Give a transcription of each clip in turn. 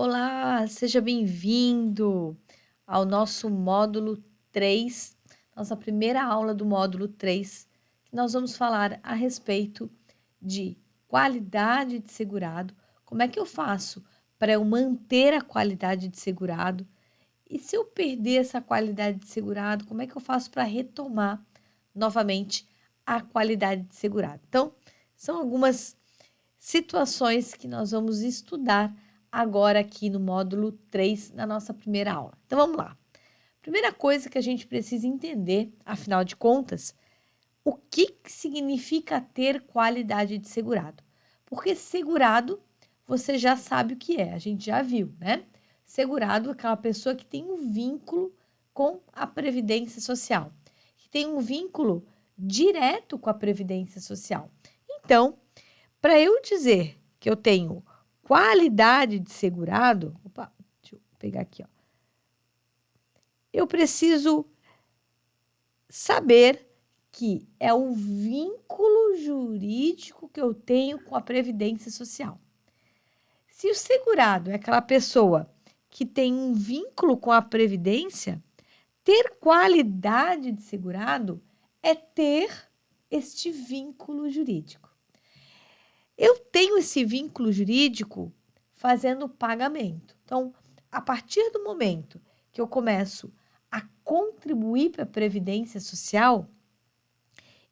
Olá, seja bem-vindo ao nosso módulo 3, nossa primeira aula do módulo 3, que nós vamos falar a respeito de qualidade de segurado, como é que eu faço para eu manter a qualidade de segurado e se eu perder essa qualidade de segurado, como é que eu faço para retomar novamente a qualidade de segurado. Então, são algumas situações que nós vamos estudar agora aqui no módulo 3, na nossa primeira aula. Então vamos lá. Primeira coisa que a gente precisa entender, afinal de contas, o que significa ter qualidade de segurado. Porque segurado, você já sabe o que é, a gente já viu, né? Segurado é aquela pessoa que tem um vínculo com a Previdência Social, que tem um vínculo direto com a Previdência Social. Então, para eu dizer que eu tenho qualidade de segurado, opa, deixa eu pegar aqui, ó. Eu preciso saber que é o vínculo jurídico que eu tenho com a Previdência Social. Se o segurado é aquela pessoa que tem um vínculo com a Previdência, ter qualidade de segurado é ter este vínculo jurídico. Eu tenho esse vínculo jurídico fazendo pagamento. Então, a partir do momento que eu começo a contribuir para a Previdência Social,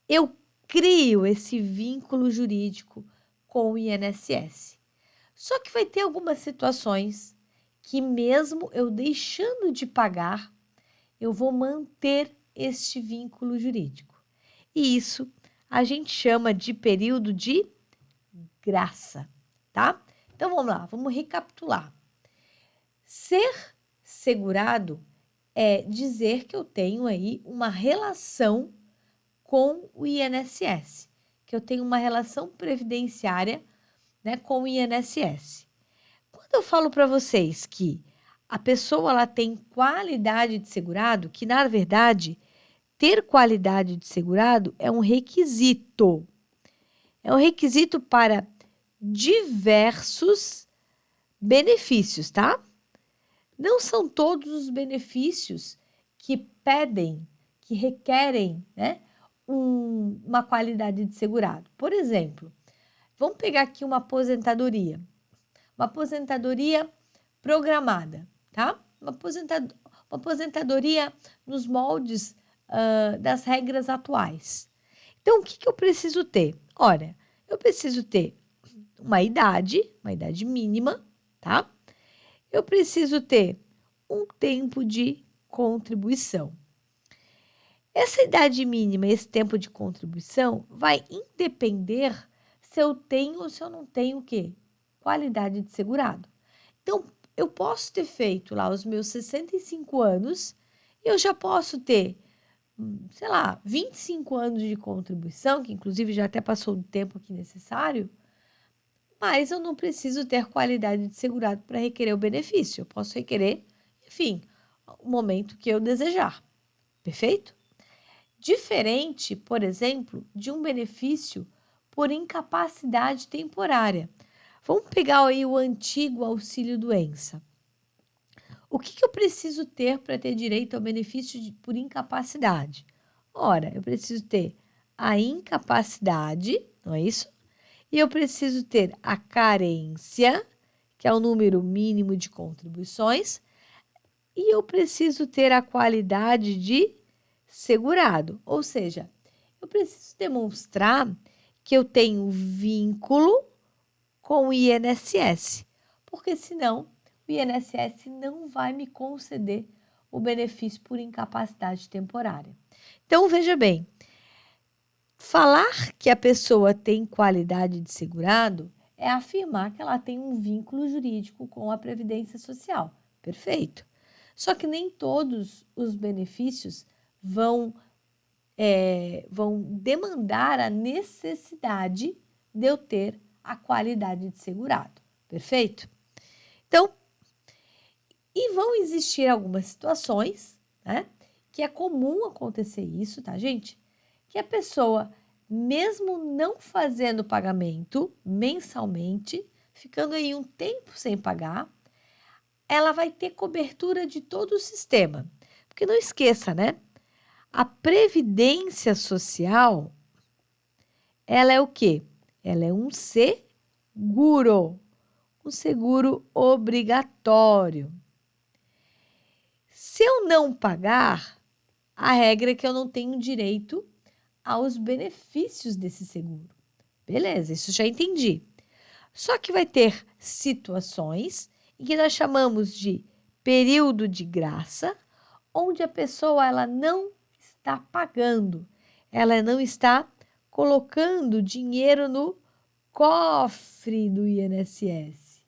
eu crio esse vínculo jurídico com o INSS. Só que vai ter algumas situações que, mesmo eu deixando de pagar, eu vou manter este vínculo jurídico. E isso a gente chama de período de graça, tá? Então vamos lá, vamos recapitular. Ser segurado é dizer que eu tenho aí uma relação com o INSS, que eu tenho uma relação previdenciária, né, com o INSS. Quando eu falo para vocês que a pessoa ela tem qualidade de segurado, que na verdade ter qualidade de segurado é um requisito. É um requisito para diversos benefícios, tá? Não são todos os benefícios que pedem, que requerem, né, uma qualidade de segurado. Por exemplo, vamos pegar aqui uma aposentadoria programada, tá? Uma aposentadoria nos moldes das regras atuais. Então, o que eu preciso ter? Olha, eu preciso ter uma idade mínima, tá? Eu preciso ter um tempo de contribuição. Essa idade mínima, esse tempo de contribuição, vai independer se eu tenho ou se eu não tenho o quê? Qualidade de segurado. Então, eu posso ter feito lá os meus 65 anos e eu já posso ter, sei lá, 25 anos de contribuição, que inclusive já até passou do tempo aqui necessário, mas eu não preciso ter qualidade de segurado para requerer o benefício. Eu posso requerer, enfim, o momento que eu desejar. Perfeito? Diferente, por exemplo, de um benefício por incapacidade temporária. Vamos pegar aí o antigo auxílio-doença. O que eu preciso ter para ter direito ao benefício por incapacidade? Ora, eu preciso ter a incapacidade, não é isso? E eu preciso ter a carência, que é o número mínimo de contribuições, e eu preciso ter a qualidade de segurado, ou seja, eu preciso demonstrar que eu tenho vínculo com o INSS, porque senão o INSS não vai me conceder o benefício por incapacidade temporária. Então, veja bem, falar que a pessoa tem qualidade de segurado é afirmar que ela tem um vínculo jurídico com a Previdência Social. Perfeito. Só que nem todos os benefícios vão demandar a necessidade de eu ter a qualidade de segurado. Perfeito? Então, e vão existir algumas situações, né, que é comum acontecer isso, tá, gente? Que a pessoa, mesmo não fazendo pagamento mensalmente, ficando aí um tempo sem pagar, ela vai ter cobertura de todo o sistema. Porque não esqueça, né? A previdência social, ela é o quê? Ela é um seguro obrigatório. Se eu não pagar, a regra é que eu não tenho direito aos benefícios desse seguro. Beleza, isso já entendi. Só que vai ter situações em que nós chamamos de período de graça, onde a pessoa ela não está pagando, ela não está colocando dinheiro no cofre do INSS.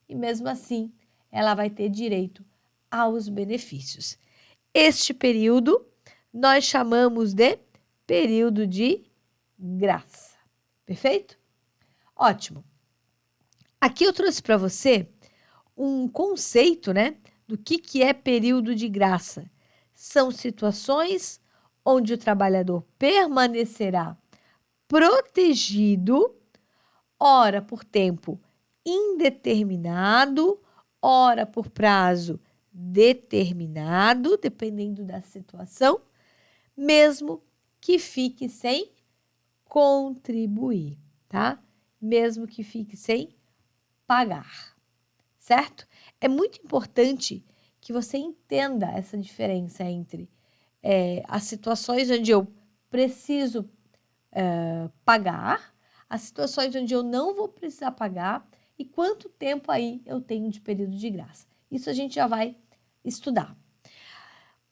E mesmo assim, ela vai ter direito aos benefícios. Este período nós chamamos de período de graça. Perfeito? Ótimo. Aqui eu trouxe para você um conceito, né, do que é período de graça. São situações onde o trabalhador permanecerá protegido, ora por tempo indeterminado, ora por prazo determinado, dependendo da situação, mesmo que fique sem contribuir, tá? Mesmo que fique sem pagar, certo? É muito importante que você entenda essa diferença entre as situações onde eu preciso pagar, as situações onde eu não vou precisar pagar e quanto tempo aí eu tenho de período de graça. Isso a gente já vai estudar.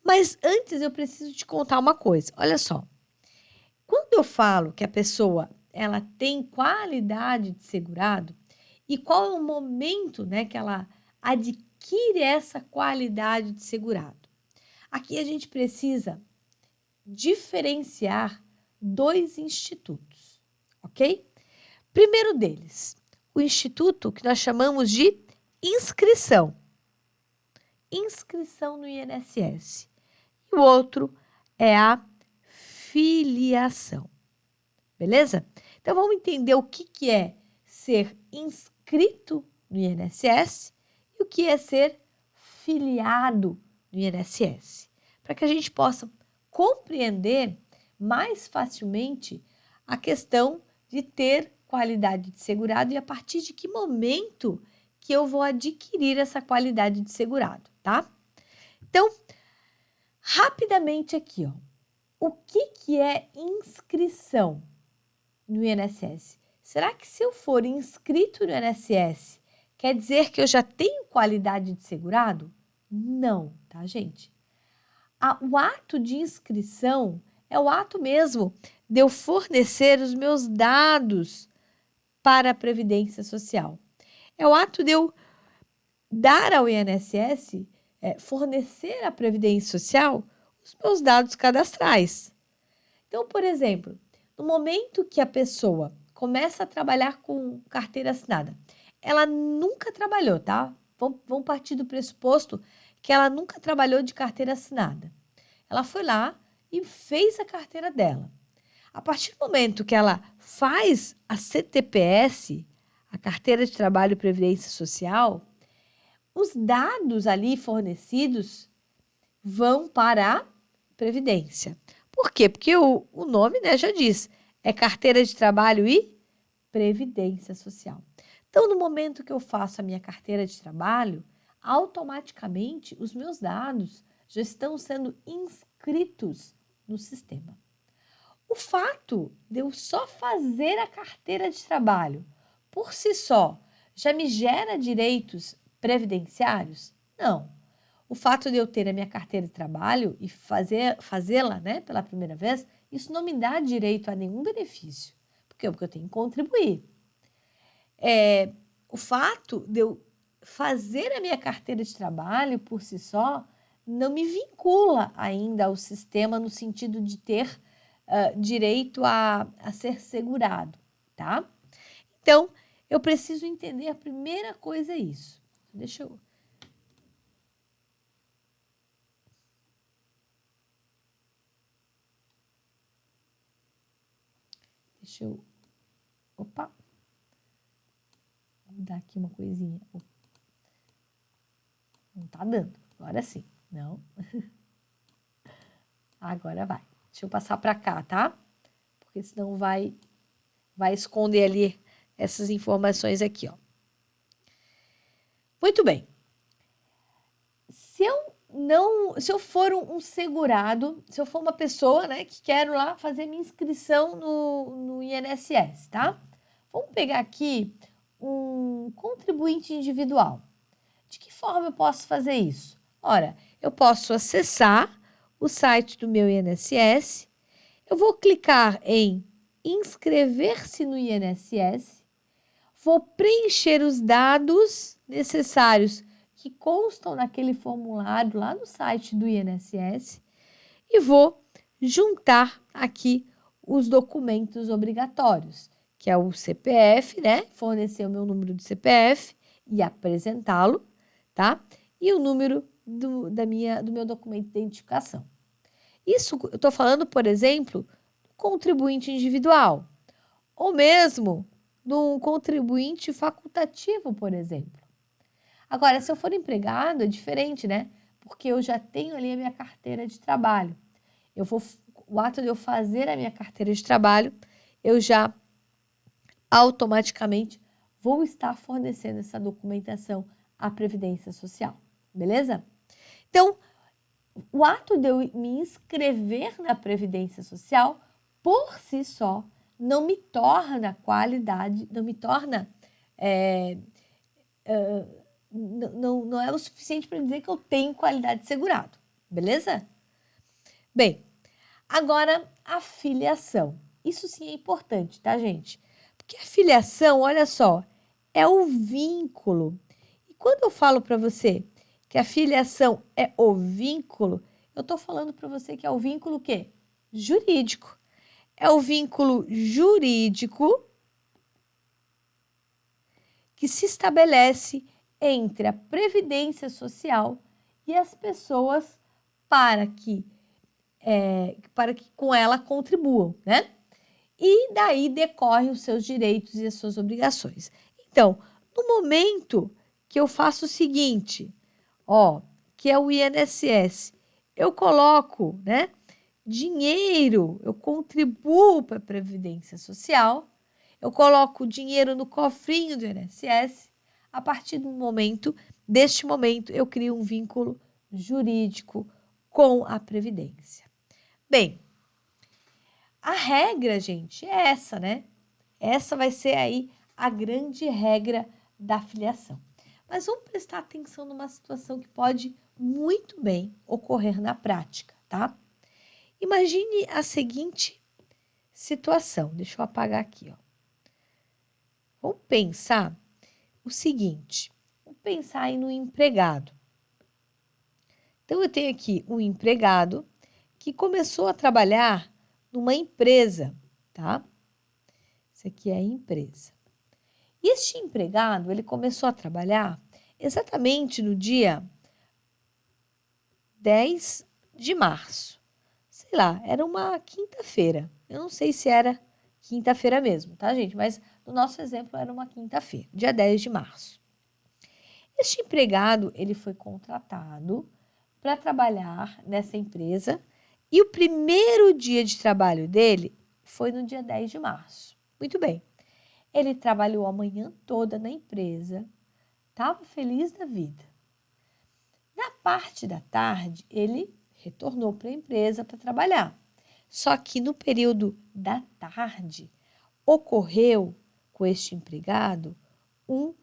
Mas antes eu preciso te contar uma coisa. Olha só. Quando eu falo que a pessoa ela tem qualidade de segurado e qual é o momento, né, que ela adquire essa qualidade de segurado? Aqui a gente precisa diferenciar dois institutos, ok? Primeiro deles, o instituto que nós chamamos de inscrição no INSS. E o outro é a filiação. Beleza? Então vamos entender o que é ser inscrito no INSS e o que é ser filiado no INSS, para que a gente possa compreender mais facilmente a questão de ter qualidade de segurado e a partir de que momento que eu vou adquirir essa qualidade de segurado, tá? Então, rapidamente aqui, ó, o que é inscrição no INSS? Será que se eu for inscrito no INSS, quer dizer que eu já tenho qualidade de segurado? Não, tá, gente? O ato de inscrição é o ato mesmo de eu fornecer os meus dados para a Previdência Social. É o ato de eu dar ao INSS, fornecer à Previdência Social os meus dados cadastrais. Então, por exemplo, no momento que a pessoa começa a trabalhar com carteira assinada, ela nunca trabalhou, tá? Vamos partir do pressuposto que ela nunca trabalhou de carteira assinada. Ela foi lá e fez a carteira dela. A partir do momento que ela faz a CTPS, a Carteira de Trabalho e Previdência Social, os dados ali fornecidos vão para a Previdência. Por quê? Porque o nome, né, já diz, é Carteira de Trabalho e Previdência Social. Então, no momento que eu faço a minha carteira de trabalho, automaticamente os meus dados já estão sendo inscritos no sistema. O fato de eu só fazer a carteira de trabalho por si só já me gera direitos previdenciários? Não. O fato de eu ter a minha carteira de trabalho e fazê-la, né, pela primeira vez, isso não me dá direito a nenhum benefício. Por quê? Porque eu tenho que contribuir. O fato de eu fazer a minha carteira de trabalho por si só não me vincula ainda ao sistema no sentido de ter direito a ser segurado, tá? Então, eu preciso entender a primeira coisa é isso. Deixa eu Opa! Vou dar aqui uma coisinha. tá dando. Agora sim. Não. Agora vai. Deixa eu passar para cá, tá? Porque senão vai esconder ali essas informações aqui, ó. Muito bem. Se eu for um segurado, se eu for uma pessoa, né, que quero lá fazer minha inscrição no INSS, tá? Vamos pegar aqui um contribuinte individual. De que forma eu posso fazer isso? Ora, eu posso acessar o site do meu INSS, eu vou clicar em inscrever-se no INSS, vou preencher os dados necessários que constam naquele formulário lá no site do INSS e vou juntar aqui os documentos obrigatórios, que é o CPF, né? Fornecer o meu número de CPF e apresentá-lo, tá? E o número do meu documento de identificação. Isso eu estou falando, por exemplo, do contribuinte individual, ou mesmo de um contribuinte facultativo, por exemplo. Agora, se eu for empregado, é diferente, né? Porque eu já tenho ali a minha carteira de trabalho. O ato de eu fazer a minha carteira de trabalho, eu já automaticamente vou estar fornecendo essa documentação à Previdência Social, beleza? Então, o ato de eu me inscrever na Previdência Social, por si só, não me torna qualidade, não me torna não é o suficiente para dizer que eu tenho qualidade de segurado, beleza? Bem, agora a filiação. Isso sim é importante, tá, gente? Porque a filiação, olha só, é o vínculo. E quando eu falo para você que a filiação é o vínculo, eu estou falando para você que é o vínculo o quê? Jurídico. É o vínculo jurídico que se estabelece entre a Previdência Social e as pessoas para que com ela contribuam, né? E daí decorrem os seus direitos e as suas obrigações. Então, no momento que eu faço o seguinte, ó, que é o INSS, eu coloco, né, dinheiro, eu contribuo para a Previdência Social, eu coloco dinheiro no cofrinho do INSS, a partir deste momento, eu crio um vínculo jurídico com a Previdência. Bem, a regra, gente, é essa, né? Essa vai ser aí a grande regra da filiação. Mas vamos prestar atenção numa situação que pode muito bem ocorrer na prática, tá? Imagine a seguinte situação. Deixa eu apagar aqui, ó. Vamos pensar o seguinte. Vamos pensar aí no empregado. Então, eu tenho aqui um empregado que começou a trabalhar numa empresa, tá? Isso aqui é a empresa. E este empregado, ele começou a trabalhar exatamente no dia 10 de março. Sei lá, era uma quinta-feira. Eu não sei se era quinta-feira mesmo, tá, gente? Mas no nosso exemplo era uma quinta-feira, dia 10 de março. Este empregado, ele foi contratado para trabalhar nessa empresa e o primeiro dia de trabalho dele foi no dia 10 de março. Muito bem. Ele trabalhou a manhã toda na empresa, estava feliz da vida. Na parte da tarde, ele retornou para a empresa para trabalhar. Só que no período da tarde, ocorreu com este empregado um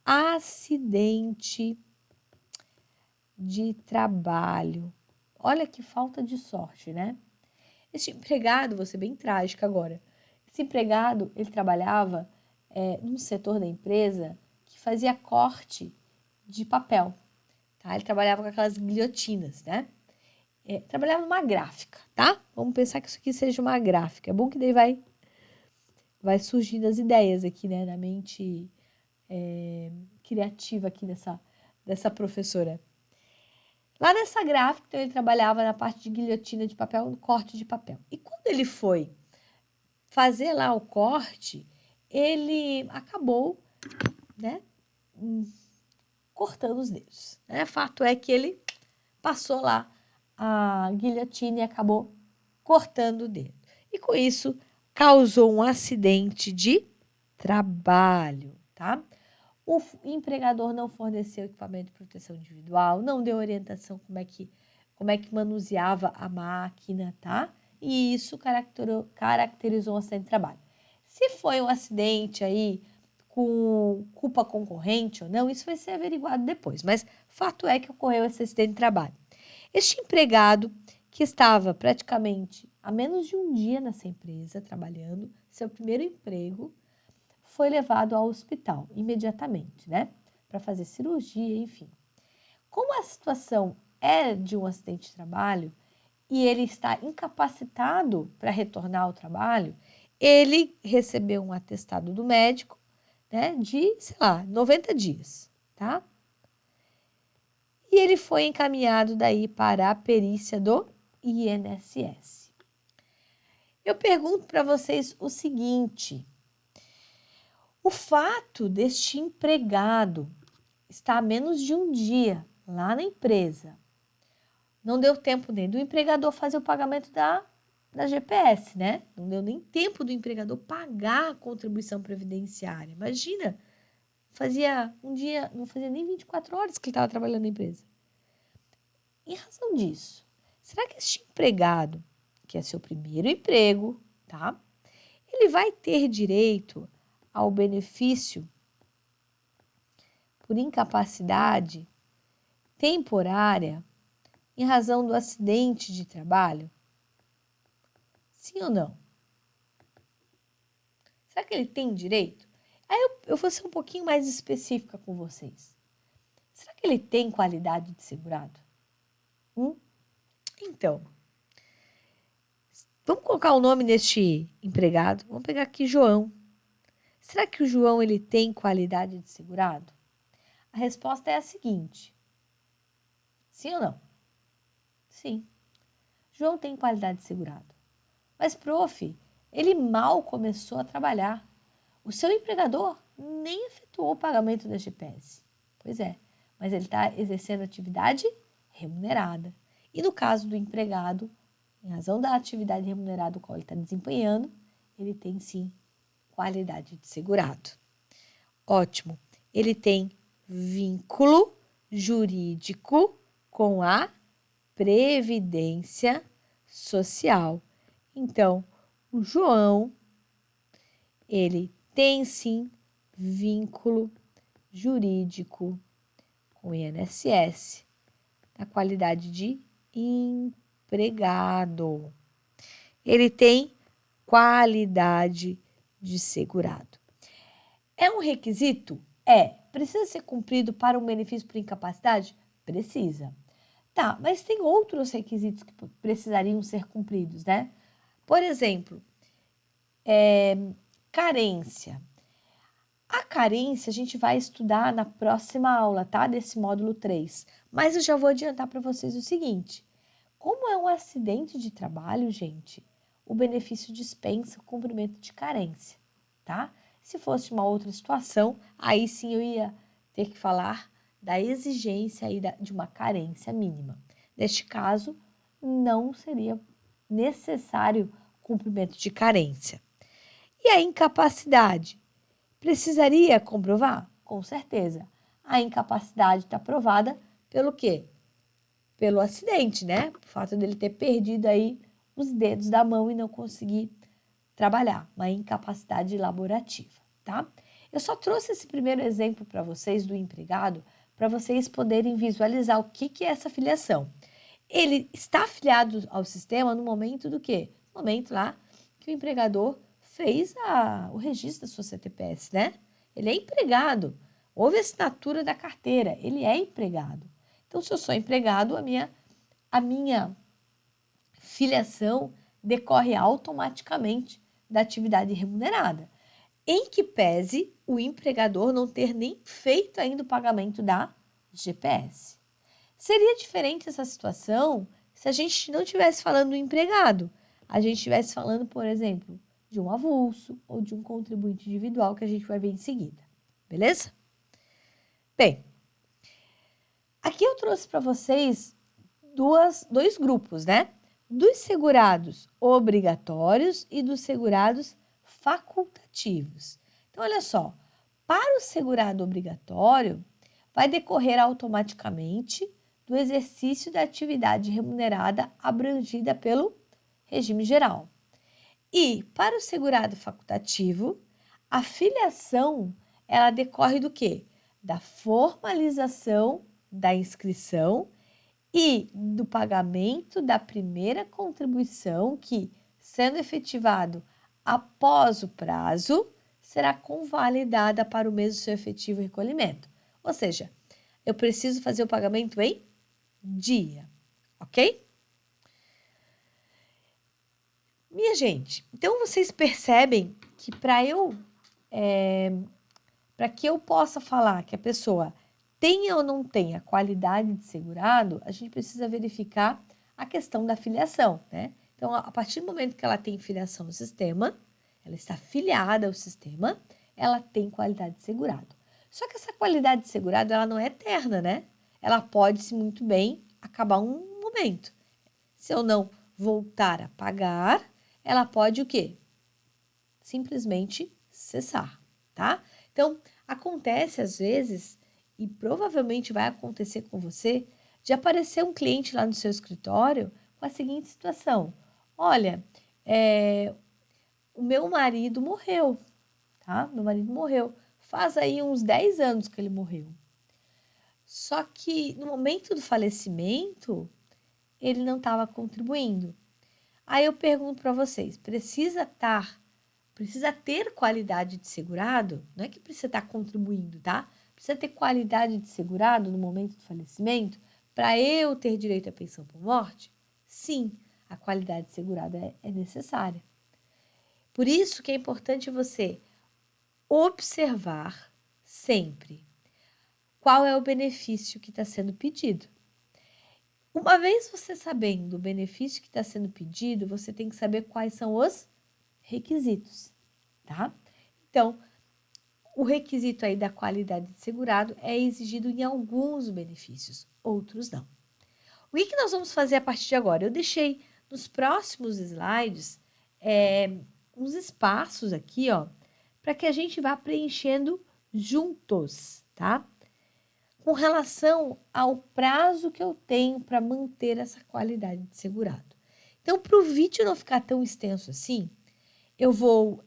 acidente de trabalho. Olha que falta de sorte, né? Este empregado, vou ser bem trágica agora. Esse empregado, ele trabalhava num setor da empresa que fazia corte de papel. Tá? Ele trabalhava com aquelas guilhotinas, né? Trabalhava numa gráfica, tá? Vamos pensar que isso aqui seja uma gráfica. É bom que daí vai surgindo as ideias aqui, né? Na mente criativa aqui dessa professora. Lá nessa gráfica, então, ele trabalhava na parte de guilhotina de papel, no corte de papel. E quando ele foi fazer lá o corte, ele acabou, né, cortando os dedos, né? Fato é que ele passou lá a guilhotina e acabou cortando o dedo. E com isso, causou um acidente de trabalho, tá? O empregador não forneceu equipamento de proteção individual, não deu orientação como é que manuseava a máquina, tá? E isso caracterizou um acidente de trabalho. Se foi um acidente aí com culpa concorrente ou não, isso vai ser averiguado depois, mas fato é que ocorreu esse acidente de trabalho. Este empregado, que estava praticamente há menos de um dia nessa empresa trabalhando, seu primeiro emprego, foi levado ao hospital imediatamente, né? Para fazer cirurgia, enfim. Como a situação é de um acidente de trabalho e ele está incapacitado para retornar ao trabalho, ele recebeu um atestado do médico, né, de, 90 dias, tá? E ele foi encaminhado daí para a perícia do INSS. Eu pergunto para vocês o seguinte: o fato deste empregado estar há menos de um dia lá na empresa, não deu tempo nem do empregador fazer o pagamento da GPS, né? Não deu nem tempo do empregador pagar a contribuição previdenciária. Imagina, fazia um dia, não fazia nem 24 horas que ele estava trabalhando na empresa. Em razão disso, será que este empregado, que é seu primeiro emprego, tá? Ele vai ter direito ao benefício por incapacidade temporária em razão do acidente de trabalho? Sim ou não? Será que ele tem direito? Aí eu vou ser um pouquinho mais específica com vocês. Será que ele tem qualidade de segurado? Então, vamos colocar o nome neste empregado. Vamos pegar aqui João. Será que o João ele tem qualidade de segurado? A resposta é a seguinte: sim ou não? Sim. João tem qualidade de segurado. Mas, prof, ele mal começou a trabalhar. O seu empregador nem efetuou o pagamento da GPS. Pois é, mas ele está exercendo atividade remunerada. E no caso do empregado, em razão da atividade remunerada qual ele está desempenhando, ele tem sim qualidade de segurado. Ótimo. Ele tem vínculo jurídico com a Previdência Social. Então, o João, ele tem sim vínculo jurídico com o INSS, na qualidade de empregado. Ele tem qualidade de segurado. É um requisito? É. Precisa ser cumprido para um benefício por incapacidade? Precisa. Tá, mas tem outros requisitos que precisariam ser cumpridos, né? Por exemplo, carência. A carência a gente vai estudar na próxima aula, tá? Desse módulo 3. Mas eu já vou adiantar para vocês o seguinte: como é um acidente de trabalho, gente, o benefício dispensa o cumprimento de carência, tá? Se fosse uma outra situação, aí sim eu ia ter que falar da exigência aí de uma carência mínima. Neste caso, não seria necessário cumprimento de carência. E a incapacidade? Precisaria comprovar? Com certeza. A incapacidade está provada pelo quê? Pelo acidente, né? O fato dele ter perdido aí os dedos da mão e não conseguir trabalhar. Uma incapacidade laborativa, tá? Eu só trouxe esse primeiro exemplo para vocês do empregado para vocês poderem visualizar o que é essa filiação. Ele está afiliado ao sistema no momento do quê? No momento lá que o empregador fez o registro da sua CTPS, né? Ele é empregado. Houve assinatura da carteira, ele é empregado. Então, se eu sou empregado, a minha filiação decorre automaticamente da atividade remunerada, em que pese o empregador não ter nem feito ainda o pagamento da GPS. Seria diferente essa situação se a gente não estivesse falando do empregado, a gente estivesse falando, por exemplo, de um avulso ou de um contribuinte individual que a gente vai ver em seguida, beleza? Bem, Aqui eu trouxe para vocês dois grupos, né? Dos segurados obrigatórios e dos segurados facultativos. Então, olha só, para o segurado obrigatório, vai decorrer automaticamente do exercício da atividade remunerada abrangida pelo regime geral. E para o segurado facultativo, a filiação ela decorre do quê? Da formalização da inscrição e do pagamento da primeira contribuição que, sendo efetivado após o prazo, será convalidada para o mês do seu efetivo recolhimento. Ou seja, eu preciso fazer o pagamento em dia, ok? Minha gente, então vocês percebem que para que eu possa falar que a pessoa tenha ou não tenha qualidade de segurado, a gente precisa verificar a questão da filiação, né? Então, a partir do momento que ela tem filiação no sistema, ela está filiada ao sistema, ela tem qualidade de segurado. Só que essa qualidade de segurado, ela não é eterna, né? Ela pode, se muito bem, acabar um momento. Se eu não voltar a pagar, ela pode o quê? Simplesmente cessar, tá? Então, acontece às vezes, e provavelmente vai acontecer com você, de aparecer um cliente lá no seu escritório com a seguinte situação: olha, o meu marido morreu, tá? Meu marido morreu. Faz aí uns 10 anos que ele morreu. Só que no momento do falecimento, ele não estava contribuindo. Aí eu pergunto para vocês, precisa ter qualidade de segurado? Não é que precisa estar contribuindo, tá? Precisa ter qualidade de segurado no momento do falecimento para eu ter direito à pensão por morte? Sim, a qualidade de segurado é necessária. Por isso que é importante você observar sempre qual é o benefício que está sendo pedido. Uma vez você sabendo o benefício que está sendo pedido, você tem que saber quais são os requisitos, tá? Então, o requisito aí da qualidade de segurado é exigido em alguns benefícios, outros não. O que nós vamos fazer a partir de agora? Eu deixei nos próximos slides uns espaços aqui, ó, para que a gente vá preenchendo juntos, tá? Com relação ao prazo que eu tenho para manter essa qualidade de segurado. Então, para o vídeo não ficar tão extenso assim, eu vou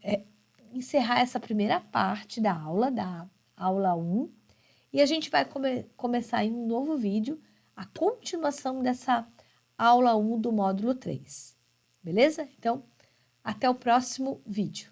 encerrar essa primeira parte da aula 1, e a gente vai começar em um novo vídeo, a continuação dessa aula 1 do módulo 3. Beleza? Então, até o próximo vídeo.